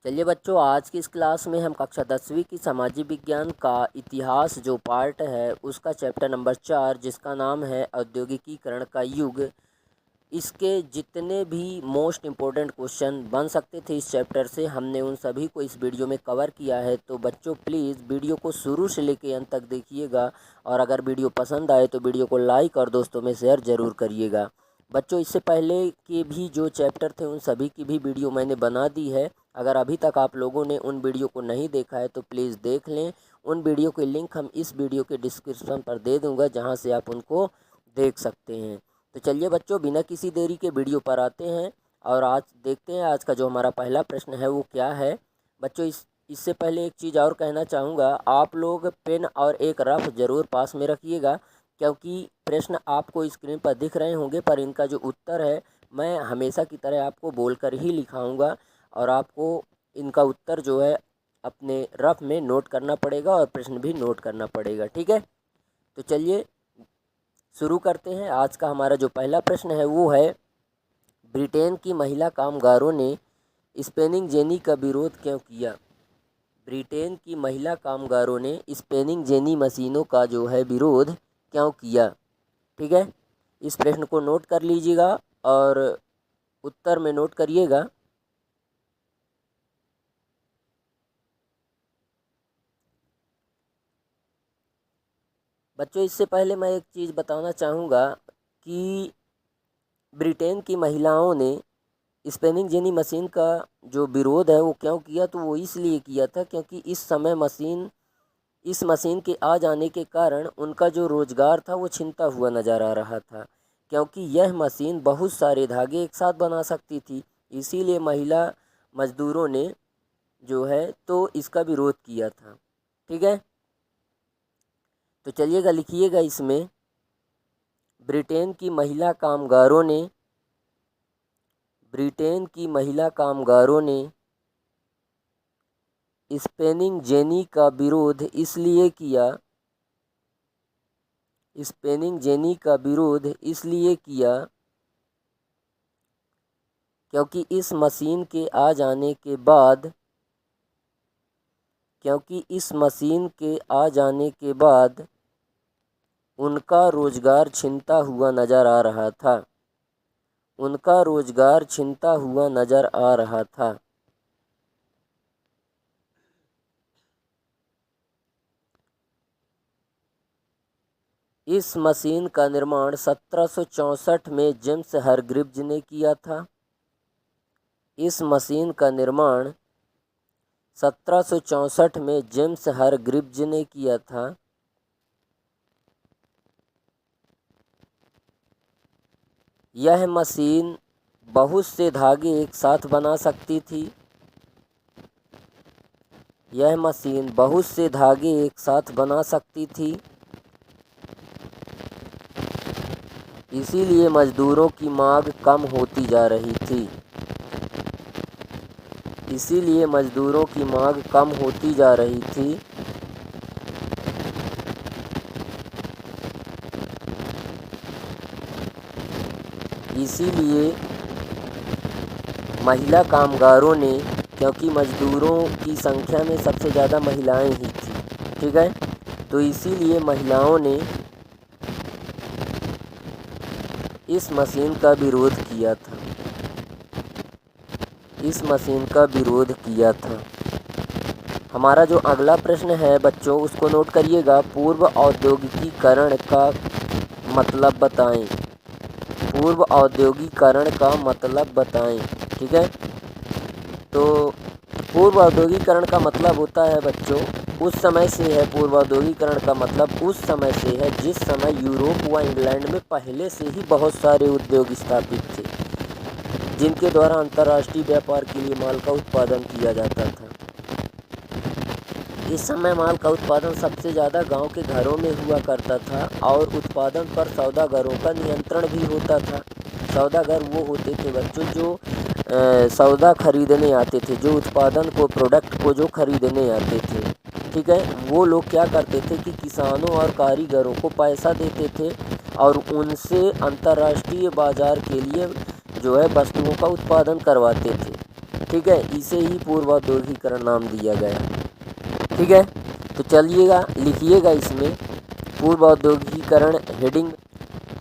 चलिए बच्चों, आज की इस क्लास में हम कक्षा 10वीं की सामाजिक विज्ञान का इतिहास जो पार्ट है उसका चैप्टर नंबर 4 जिसका नाम है औद्योगिकीकरण का युग, इसके जितने भी मोस्ट इम्पोर्टेंट क्वेश्चन बन सकते थे इस चैप्टर से हमने उन सभी को इस वीडियो में कवर किया है। तो बच्चों प्लीज़ वीडियो को शुरू से लेकर अंत तक देखिएगा और अगर वीडियो पसंद आए तो वीडियो को लाइक और दोस्तों में शेयर ज़रूर करिएगा। बच्चों इससे पहले के भी जो चैप्टर थे उन सभी की भी वीडियो मैंने बना दी है। अगर अभी तक आप लोगों ने उन वीडियो को नहीं देखा है तो प्लीज़ देख लें। उन वीडियो के लिंक हम इस वीडियो के डिस्क्रिप्शन पर दे दूँगा जहाँ से आप उनको देख सकते हैं। तो चलिए बच्चों, बिना किसी देरी के वीडियो पर आते हैं और आज देखते हैं आज का जो हमारा पहला प्रश्न है वो क्या है। बच्चों इससे पहले एक चीज़ और कहना चाहूँगा, आप लोग पेन और एक रफ ज़रूर पास में रखिएगा क्योंकि प्रश्न आपको स्क्रीन पर दिख रहे होंगे पर इनका जो उत्तर है मैं हमेशा की तरह आपको बोलकर ही लिखाऊंगा और आपको इनका उत्तर जो है अपने रफ में नोट करना पड़ेगा और प्रश्न भी नोट करना पड़ेगा, ठीक है। तो चलिए शुरू करते हैं। आज का हमारा जो पहला प्रश्न है वो है, ब्रिटेन की महिला कामगारों ने स्पिनिंग जेनी का विरोध क्यों किया। ब्रिटेन की महिला कामगारों ने स्पिनिंग जेनी मशीनों का जो है विरोध क्यों किया, ठीक है। इस प्रश्न को नोट कर लीजिएगा और उत्तर में नोट करिएगा। बच्चों इससे पहले मैं एक चीज़ बताना चाहूँगा कि ब्रिटेन की महिलाओं ने स्पिनिंग जेनी मशीन का जो विरोध है वो क्यों किया, तो वो इसलिए किया था क्योंकि इस मशीन के आ जाने के कारण उनका जो रोज़गार था वो छिनता हुआ नज़र आ रहा था क्योंकि यह मशीन बहुत सारे धागे एक साथ बना सकती थी। इसीलिए महिला मज़दूरों ने जो है तो इसका विरोध किया था, ठीक है। तो चलिएगा लिखिएगा इसमें, ब्रिटेन की महिला कामगारों ने स्पिनिंग जेनी का विरोध इसलिए किया क्योंकि इस मशीन के आ जाने के बाद उनका रोज़गार छिनता हुआ नज़र आ रहा था। इस मशीन का निर्माण 1764 में जेम्स हारग्रीव्ज ने किया था। इस मशीन का निर्माण 1764 में जेम्स हारग्रीव्ज ने किया था। यह मशीन बहुत से धागे एक साथ बना सकती थी। इसीलिए मजदूरों की मांग कम होती जा रही थी। इसीलिए महिला कामगारों ने, क्योंकि मजदूरों की संख्या में सबसे ज़्यादा महिलाएं ही थी, ठीक है, तो इसीलिए महिलाओं ने इस मशीन का विरोध किया था। हमारा जो अगला प्रश्न है बच्चों उसको नोट करिएगा, पूर्व औद्योगिकीकरण का मतलब बताएं। ठीक है, तो पूर्व औद्योगिकरण का मतलब होता है बच्चों उस समय से है जिस समय यूरोप व इंग्लैंड में पहले से ही बहुत सारे उद्योग स्थापित थे जिनके द्वारा अंतर्राष्ट्रीय व्यापार के लिए माल का उत्पादन किया जाता था। इस समय माल का उत्पादन सबसे ज़्यादा गांव के घरों में हुआ करता था और उत्पादन पर सौदागरों का नियंत्रण भी होता था। सौदागर वो होते थे बच्चों जो सौदा खरीदने आते थे, जो उत्पादन को, प्रोडक्ट को जो खरीदने आते थे, ठीक है, वो लोग क्या करते थे कि किसानों और कारीगरों को पैसा देते थे और उनसे अंतर्राष्ट्रीय बाजार के लिए जो है वस्तुओं का उत्पादन करवाते थे। ठीक है, इसे ही पूर्व औद्योगिकीकरण नाम दिया गया। ठीक है, तो चलिएगा लिखिएगा इसमें पूर्व औद्योगिकीकरण हेडिंग,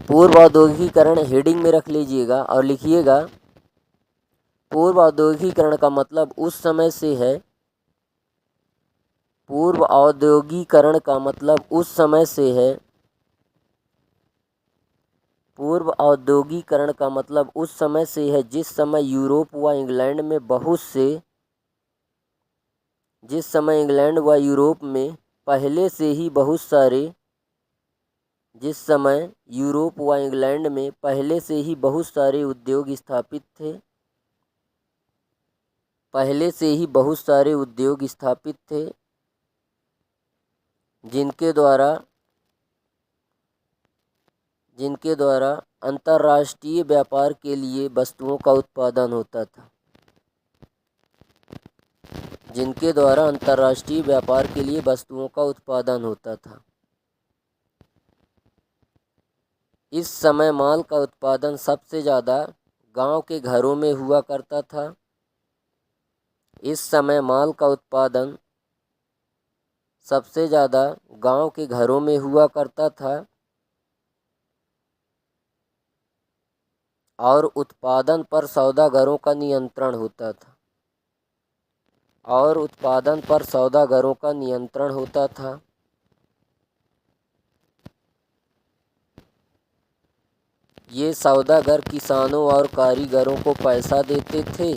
पूर्व औद्योगिकीकरण हेडिंग में रख लीजिएगा और लिखिएगा पूर्व औद्योगिकीकरण का मतलब उस समय से है, पूर्व औद्योगिकीकरण का मतलब उस समय से है, पूर्व औद्योगिकीकरण का मतलब उस समय से है जिस समय यूरोप व इंग्लैंड में बहुत से, जिस समय इंग्लैंड व यूरोप में पहले से ही बहुत सारे, जिस समय यूरोप व इंग्लैंड में पहले से ही बहुत सारे उद्योग स्थापित थे, पहले से ही बहुत सारे उद्योग स्थापित थे जिनके द्वारा अंतर्राष्ट्रीय व्यापार के लिए वस्तुओं का उत्पादन होता था, जिनके द्वारा अंतर्राष्ट्रीय व्यापार के लिए वस्तुओं का उत्पादन होता था। इस समय माल का उत्पादन सबसे ज़्यादा गांव के घरों में हुआ करता था। इस समय माल का उत्पादन सबसे ज़्यादा गांव के घरों में हुआ करता था और उत्पादन पर सौदागरों का नियंत्रण होता था, और उत्पादन पर सौदागरों का नियंत्रण होता था। ये सौदागर किसानों और कारीगरों को पैसा देते थे।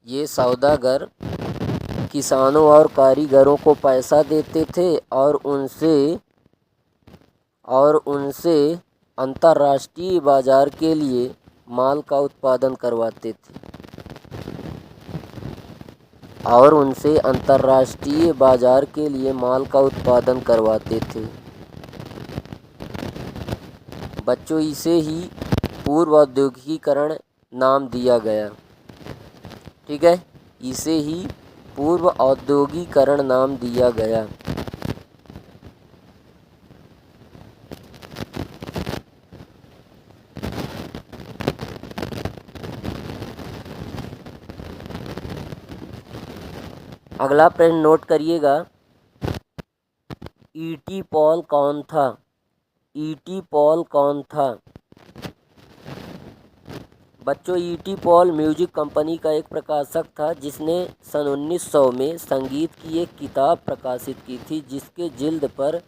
ये सौदागर किसानों और कारीगरों को पैसा देते थे और उनसे अंतर्राष्ट्रीय बाजार के लिए माल का उत्पादन करवाते थे, और उनसे अंतर्राष्ट्रीय बाजार के लिए माल का उत्पादन करवाते थे। बच्चों, इसे ही पूर्व औद्योगिकीकरण नाम दिया गया। ठीक है, इसे ही पूर्व औद्योगिकीकरण नाम दिया गया। अगला प्रश्न नोट करिएगा, ई.टी. पॉल कौन था? ई.टी. पॉल कौन था? बच्चों, ई.टी. पॉल म्यूजिक कंपनी का एक प्रकाशक था जिसने सन 1900 में संगीत की एक किताब प्रकाशित की थी जिसके जिल्द पर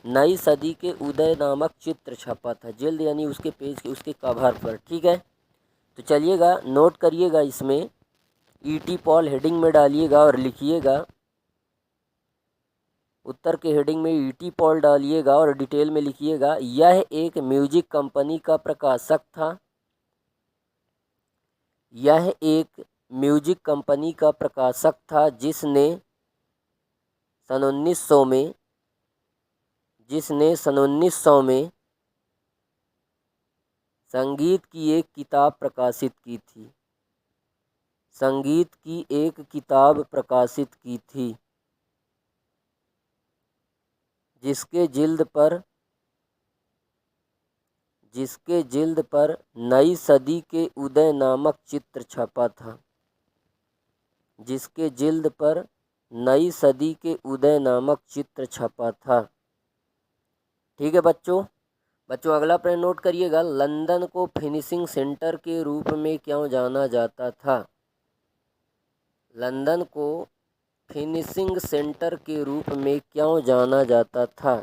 नई सदी के उदय नामक चित्र छपा था। जिल्द यानी उसके पेज के, उसके कवर पर। ठीक है, तो चलिएगा नोट करिएगा, इसमें ई.टी. पॉल हेडिंग में डालिएगा और लिखिएगा, उत्तर के हेडिंग में ई.टी. पॉल डालिएगा और डिटेल में लिखिएगा, यह एक म्यूजिक कंपनी का प्रकाशक था। यह एक म्यूजिक कंपनी का प्रकाशक था जिसने सन 1900 में संगीत की एक किताब प्रकाशित की थी। संगीत की एक किताब प्रकाशित की थी जिसके जिल्द पर नई सदी के उदय नामक चित्र छपा था। जिसके जिल्द पर नई सदी के उदय नामक चित्र छपा था। ठीक है बच्चों, अगला प्रश्न नोट करिएगा, लंदन को फिनिशिंग सेंटर के रूप में क्यों जाना जाता था? लंदन को फिनिशिंग सेंटर के रूप में क्यों जाना जाता था?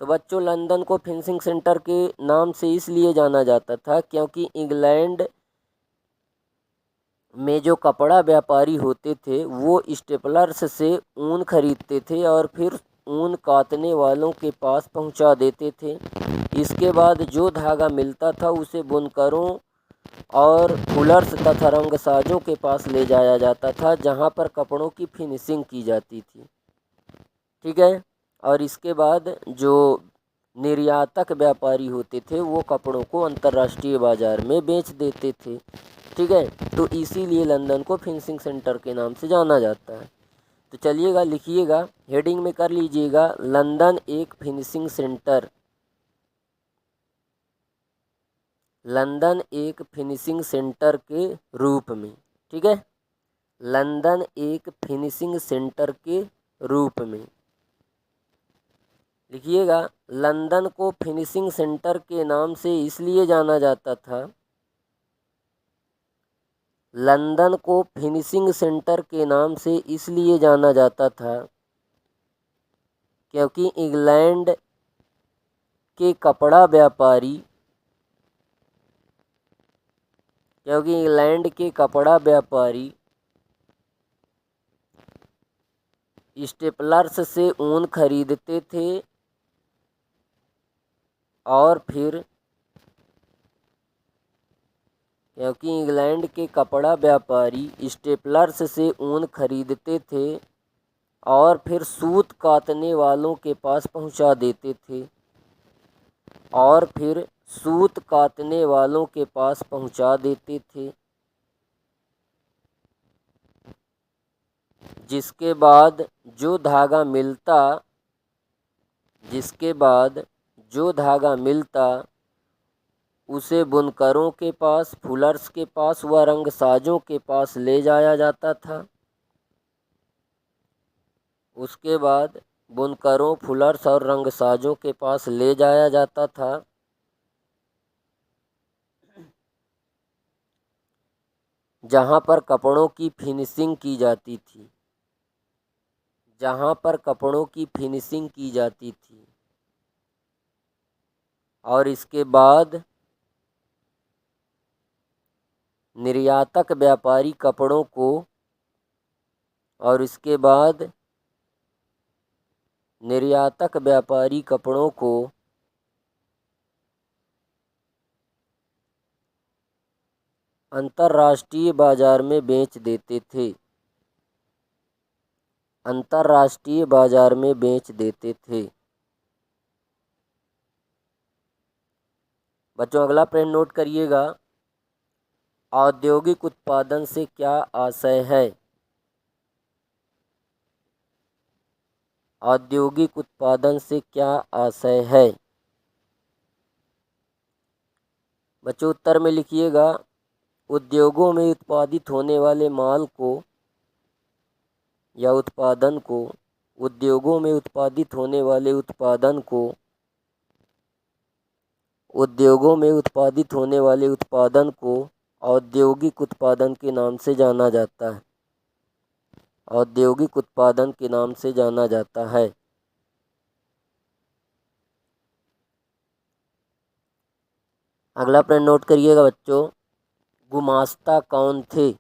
तो बच्चों, लंदन को फिनिशिंग सेंटर के नाम से इसलिए जाना जाता था क्योंकि इंग्लैंड में जो कपड़ा व्यापारी होते थे वो स्टेपलर्स से ऊन खरीदते थे और फिर ऊन काटने वालों के पास पहुंचा देते थे। इसके बाद जो धागा मिलता था उसे बुनकरों और फुलर्स तथा रंगसाजों के पास ले जाया जाता था जहां पर कपड़ों की फिनिशिंग की जाती थी। ठीक है, और इसके बाद जो निर्यातक व्यापारी होते थे वो कपड़ों को अंतर्राष्ट्रीय बाजार में बेच देते थे। ठीक है, तो इसीलिए लंदन को फिनिशिंग सेंटर के नाम से जाना जाता है। तो चलिएगा लिखिएगा, हेडिंग में कर लीजिएगा, लंदन एक फिनिशिंग सेंटर। लंदन एक फिनिशिंग सेंटर के रूप में, ठीक है, लंदन एक फिनिशिंग सेंटर के रूप में। लिखिएगा, लंदन को फिनिशिंग सेंटर के नाम से इसलिए जाना जाता था, लंदन को फिनिशिंग सेंटर के नाम से इसलिए जाना जाता था क्योंकि इंग्लैंड के कपड़ा व्यापारी स्टेपलर्स से ऊन खरीदते थे और फिर इंग्लैंड के कपड़ा व्यापारी स्टेपलर्स से ऊन खरीदते थे और फिर सूत कातने वालों के पास पहुंचा देते थे जिसके बाद जो धागा मिलता उसे बुनकरों के पास, फुलर्स के पास व रंगसाजों के पास ले जाया जाता था। उसके बाद बुनकरों, फुलर्स और रंगसाजों के पास ले जाया जाता था, जहां पर कपड़ों की फिनिशिंग की जाती थी। और इसके बाद निर्यातक व्यापारी कपड़ों को अंतर्राष्ट्रीय बाजार में बेच देते थे। बच्चों, अगला प्रश्न नोट करिएगा, औद्योगिक उत्पादन से क्या आशय है? औद्योगिक उत्पादन से क्या आशय है? बच्चों, उत्तर में लिखिएगा, उद्योगों में उत्पादित होने वाले माल को या उत्पादन को औद्योगिक उत्पादन के नाम से जाना जाता है। अगला प्रश्न नोट करिएगा बच्चों, गुमास्ता कौन थे?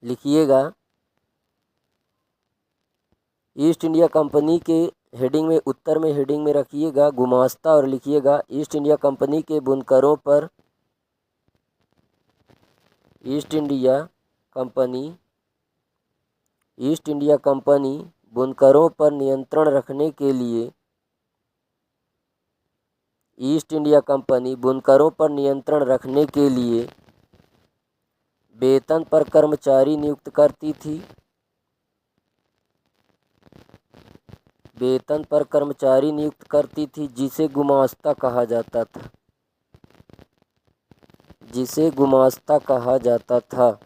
लिखिएगा, ईस्ट इंडिया कंपनी के हेडिंग में, उत्तर में हेडिंग में रखिएगा गुमास्ता और लिखिएगा, ईस्ट इंडिया कंपनी बुनकरों पर नियंत्रण रखने के लिए वेतन पर कर्मचारी नियुक्त करती थी, जिसे गुमास्ता कहा जाता था।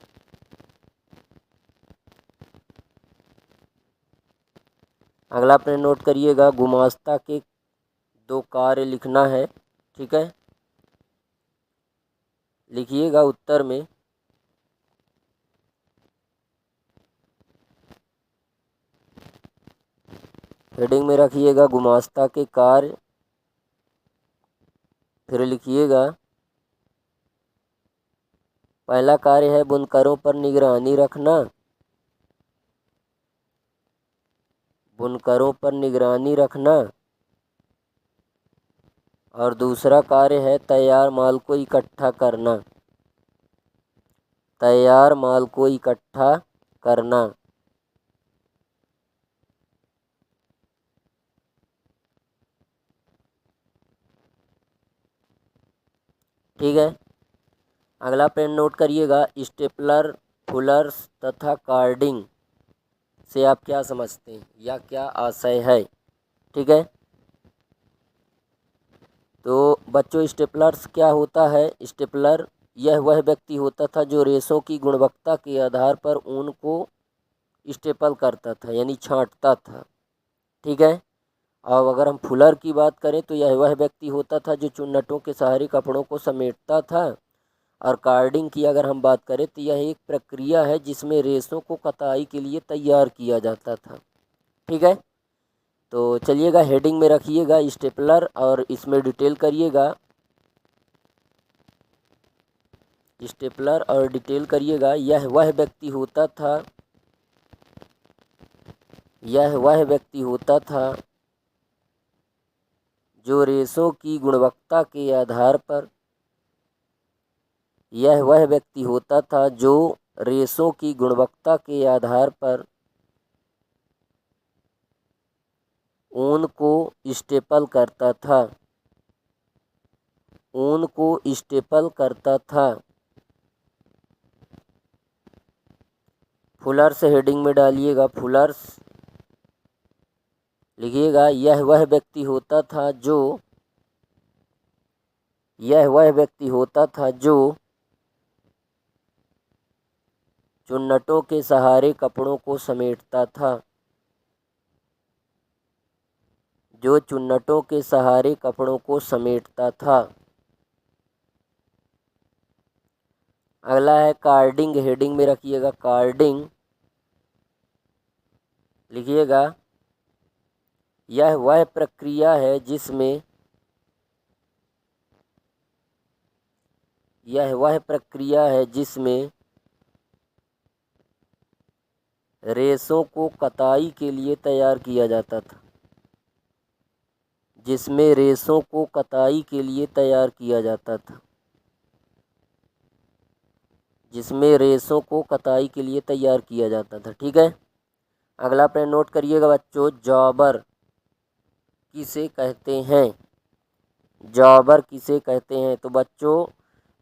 अगला प्रश्न नोट करिएगा, गुमास्ता के 2 कार्य लिखना है, ठीक है। लिखिएगा, उत्तर में हेडिंग में रखिएगा गुमास्ता के कार्य, फिर लिखिएगा, पहला कार्य है बुनकरों पर निगरानी रखना और दूसरा कार्य है तैयार माल को इकट्ठा करना। ठीक है। अगला पेन नोट करिएगा, स्टेपलर, फुलर्स तथा कार्डिंग से आप क्या समझते हैं या क्या आशय है। ठीक है, तो बच्चों स्टेपलर्स क्या होता है। स्टेपलर यह वह व्यक्ति होता था जो रेशों की गुणवत्ता के आधार पर ऊन को स्टेपल करता था, यानी छांटता था। ठीक है, और अगर हम फुलर की बात करें तो यह वह व्यक्ति होता था जो चुन्नटों के सहारे कपड़ों को समेटता था। और कार्डिंग की अगर हम बात करें तो यह एक प्रक्रिया है जिसमें रेशों को कताई के लिए तैयार किया जाता था। ठीक है, तो चलिएगा हेडिंग में रखिएगा स्टेपलर और इसमें डिटेल करिएगा, स्टेपलर और डिटेल करिएगा। यह वह व्यक्ति होता था, यह वह व्यक्ति होता था जो रेशों की गुणवत्ता के आधार पर, यह वह व्यक्ति होता था जो रेशों की गुणवत्ता के आधार पर ऊन को स्टेपल करता था, ऊन को स्टेपल करता था। फुलर्स हेडिंग में डालिएगा, फुलर्स लिखिएगा। यह वह व्यक्ति होता था जो, यह वह व्यक्ति होता था जो चुन्नटों के सहारे कपड़ों को समेटता था, जो चुन्नटों के सहारे कपड़ों को समेटता था। अगला है कार्डिंग, हेडिंग में रखिएगा कार्डिंग, लिखिएगा। यह वह प्रक्रिया है जिसमें, यह वह प्रक्रिया है जिसमें रेशों को कताई के लिए तैयार किया जाता था, जिसमें रेशों को कताई के लिए तैयार किया जाता था, जिसमें रेशों को कताई के लिए तैयार किया जाता था। ठीक है, अगला प्रश्न नोट करिएगा बच्चों, जॉबर किसे कहते हैं। जॉबर किसे कहते हैं, तो बच्चों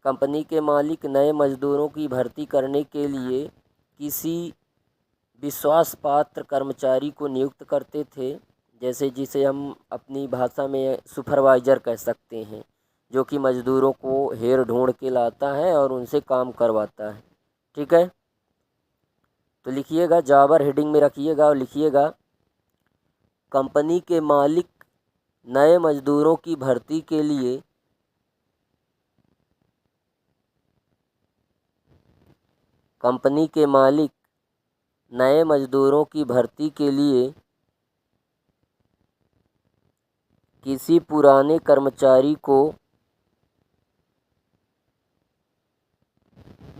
कंपनी के मालिक नए मजदूरों की भर्ती करने के लिए किसी विश्वास पात्र कर्मचारी को नियुक्त करते थे, जैसे जिसे हम अपनी भाषा में सुपरवाइजर कह सकते हैं, जो कि मजदूरों को हेर ढूंढ के लाता है और उनसे काम करवाता है। ठीक है, तो लिखिएगा जॉबर हेडिंग में रखिएगा और लिखिएगा कंपनी के मालिक नए मजदूरों की भर्ती के लिए, कंपनी के मालिक नए मजदूरों की भर्ती के लिए किसी पुराने कर्मचारी को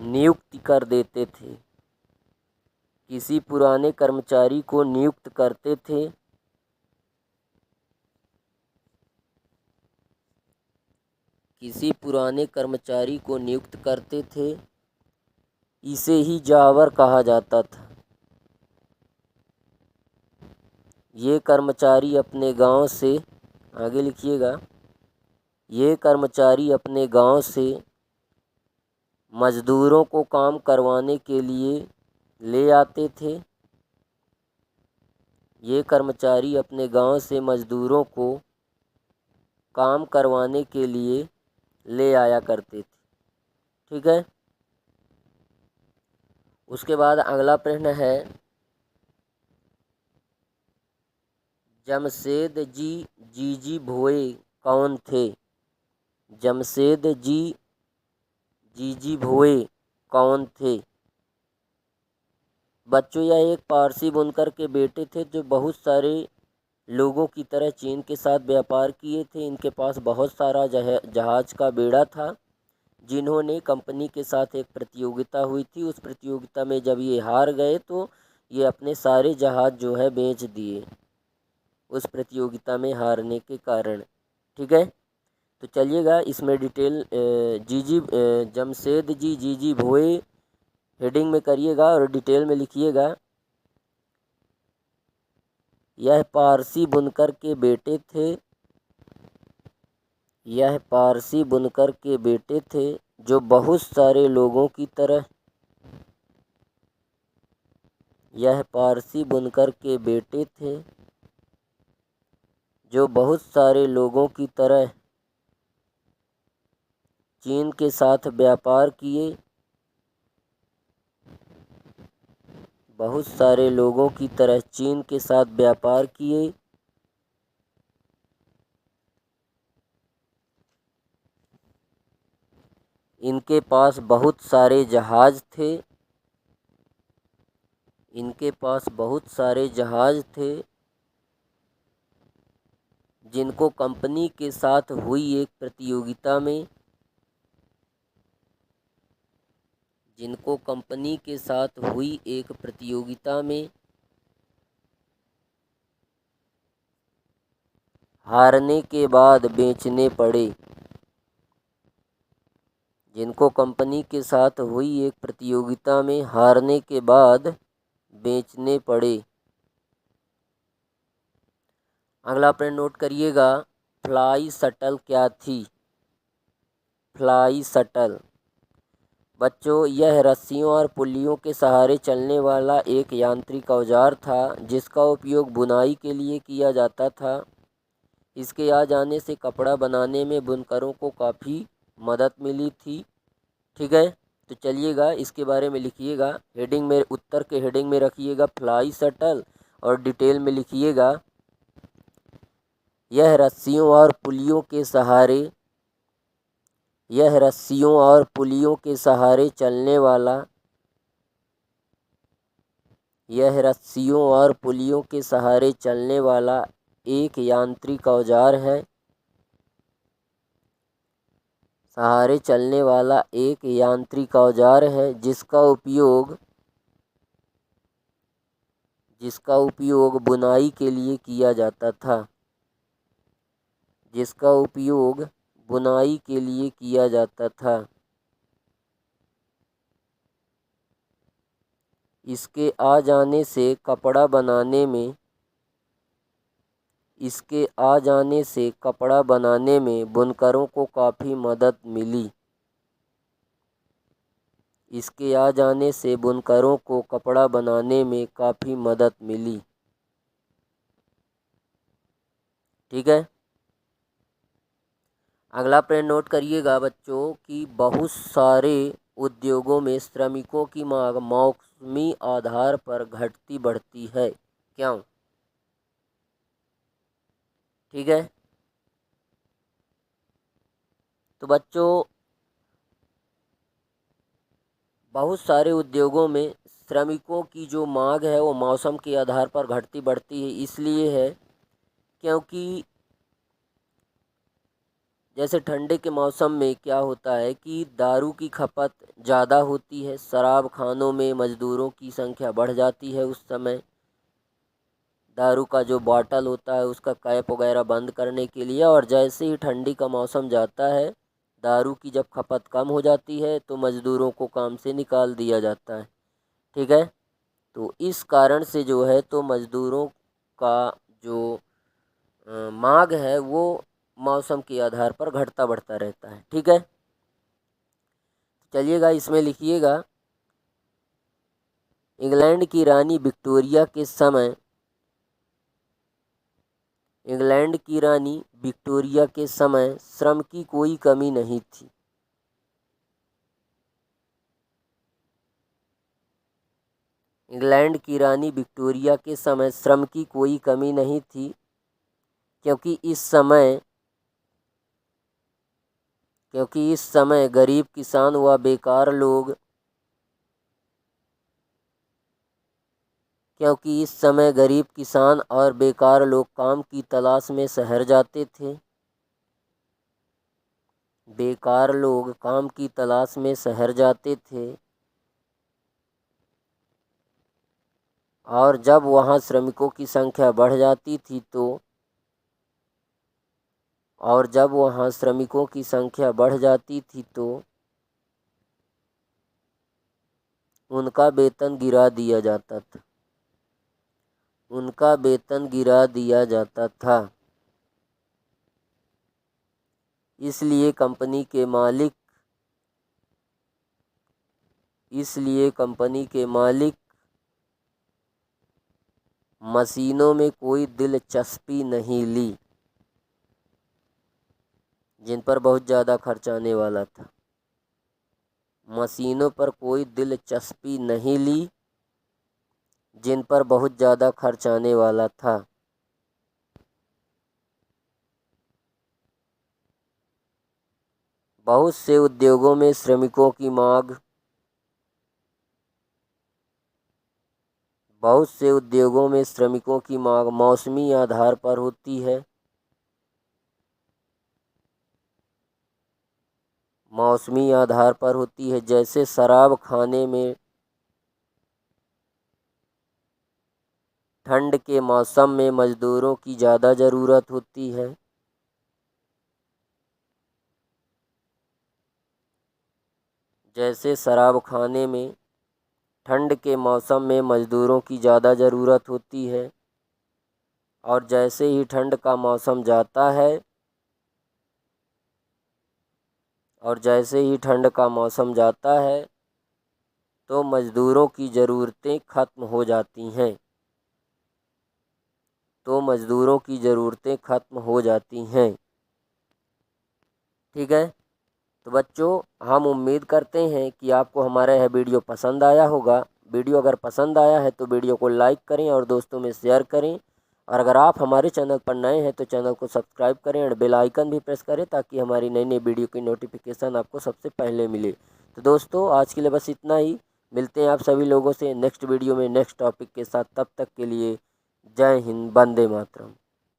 नियुक्त कर देते थे, किसी पुराने कर्मचारी को नियुक्त करते थे, किसी पुराने कर्मचारी को नियुक्त करते थे। इसे ही जॉबर कहा जाता था। ये कर्मचारी अपने गांव से, आगे लिखिएगा, ये कर्मचारी अपने गांव से मजदूरों को काम करवाने के लिए ले आते थे, ये कर्मचारी अपने गांव से मजदूरों को काम करवाने के लिए ले आया करते थे। ठीक है, उसके बाद अगला प्रश्न है, जमशेद जी जीजी भोये कौन थे। जमशेद जी जीजी भोये कौन थे। बच्चों यह एक पारसी बुनकर के बेटे थे जो बहुत सारे लोगों की तरह चीन के साथ व्यापार किए थे। इनके पास बहुत सारा जहाज का बेड़ा था, जिन्होंने कंपनी के साथ एक प्रतियोगिता हुई थी। उस प्रतियोगिता में जब ये हार गए तो ये अपने सारे जहाज जो है बेच दिए, उस प्रतियोगिता में हारने के कारण। ठीक है, तो चलिएगा इसमें डिटेल जमशेद जी जीजी भोये हेडिंग में करिएगा और डिटेल में लिखिएगा। यह पारसी बुनकर के बेटे थे, यह पारसी बुनकर के बेटे थे जो बहुत सारे लोगों की तरह, यह पारसी बुनकर के बेटे थे जो बहुत सारे लोगों की तरह चीन के साथ व्यापार किए। बहुत सारे लोगों की तरह चीन के साथ व्यापार किए। इनके पास बहुत सारे जहाज थे। इनके पास बहुत सारे जहाज थे जिनको कंपनी के साथ हुई एक प्रतियोगिता में जिनको कंपनी के साथ हुई एक प्रतियोगिता में हारने के बाद बेचने पड़े। जिनको कंपनी के साथ हुई एक प्रतियोगिता में हारने के बाद बेचने पड़े। अगला प्रश्न नोट करिएगा, फ्लाई शटल क्या थी? फ्लाई शटल बच्चों, यह रस्सियों और पुल्लियों के सहारे चलने वाला एक यांत्रिक औजार था जिसका उपयोग बुनाई के लिए किया जाता था। इसके आ जाने से कपड़ा बनाने में बुनकरों को काफ़ी मदद मिली थी। ठीक है, तो चलिएगा इसके बारे में लिखिएगा। हेडिंग में, उत्तर के हेडिंग में रखिएगा फ्लाई शटल और डिटेल में लिखिएगा, यह रस्सियों और पुलियों के सहारे चलने वाला एक यांत्रिक औजार है। जिसका उपयोग बुनाई के लिए किया जाता था। इसके आ जाने से कपड़ा बनाने में बुनकरों को काफ़ी मदद मिली। ठीक है, अगला प्रश्न नोट करिएगा बच्चों कि बहुत सारे उद्योगों में श्रमिकों की मांग मौसमी आधार पर घटती बढ़ती है, क्यों? ठीक है, तो बच्चों बहुत सारे उद्योगों में श्रमिकों की जो मांग है वो मौसम के आधार पर घटती बढ़ती है। इसलिए है क्योंकि जैसे ठंडे के मौसम में क्या होता है कि दारू की खपत ज़्यादा होती है, शराब खानों में मज़दूरों की संख्या बढ़ जाती है। उस समय दारू का जो बॉटल होता है उसका कैप वगैरह बंद करने के लिए, और जैसे ही ठंडी का मौसम जाता है, दारू की जब खपत कम हो जाती है तो मज़दूरों को काम से निकाल दिया जाता है। ठीक है, तो इस कारण से जो है तो मज़दूरों का जो मांग है वो मौसम के आधार पर घटता बढ़ता रहता है। ठीक है, चलिएगा इसमें लिखिएगा, इंग्लैंड की रानी विक्टोरिया के समय श्रम की कोई कमी नहीं थी। इंग्लैंड की रानी विक्टोरिया के समय श्रम की कोई कमी नहीं थी, क्योंकि इस समय गरीब किसान व बेकार लोग और बेकार लोग काम की तलाश में शहर जाते थे। और जब वहाँ श्रमिकों की संख्या बढ़ जाती थी तो उनका वेतन गिरा दिया जाता था। इसलिए कंपनी के मालिक मशीनों में कोई दिलचस्पी नहीं ली, जिन पर बहुत ज़्यादा खर्च आने वाला था। मशीनों पर कोई दिलचस्पी नहीं ली, जिन पर बहुत ज़्यादा खर्च आने वाला था। बहुत से उद्योगों में श्रमिकों की मांग, बहुत से उद्योगों में श्रमिकों की मांग मौसमी आधार पर होती है। मौसमी आधार पर होती है, जैसे शराब खाने में ठंड के मौसम में मज़दूरों की ज़्यादा ज़रूरत होती है। जैसे शराब खाने में ठंड के मौसम में मज़दूरों की ज़्यादा ज़रूरत होती है, और जैसे ही ठंड का मौसम जाता है, और जैसे ही ठंड का मौसम जाता है तो मज़दूरों की ज़रूरतें ख़त्म हो जाती हैं। तो मज़दूरों की ज़रूरतें ख़त्म हो जाती हैं। ठीक है, तो बच्चों हम उम्मीद करते हैं कि आपको हमारा यह वीडियो पसंद आया होगा। वीडियो अगर पसंद आया है तो वीडियो को लाइक करें और दोस्तों में शेयर करें, और अगर आप हमारे चैनल पर नए हैं तो चैनल को सब्सक्राइब करें और बेल आइकन भी प्रेस करें, ताकि हमारी नई नई वीडियो की नोटिफिकेशन आपको सबसे पहले मिले। तो दोस्तों आज के लिए बस इतना ही। मिलते हैं आप सभी लोगों से नेक्स्ट वीडियो में नेक्स्ट टॉपिक के साथ। तब तक के लिए जय हिंद, वंदे मातरम।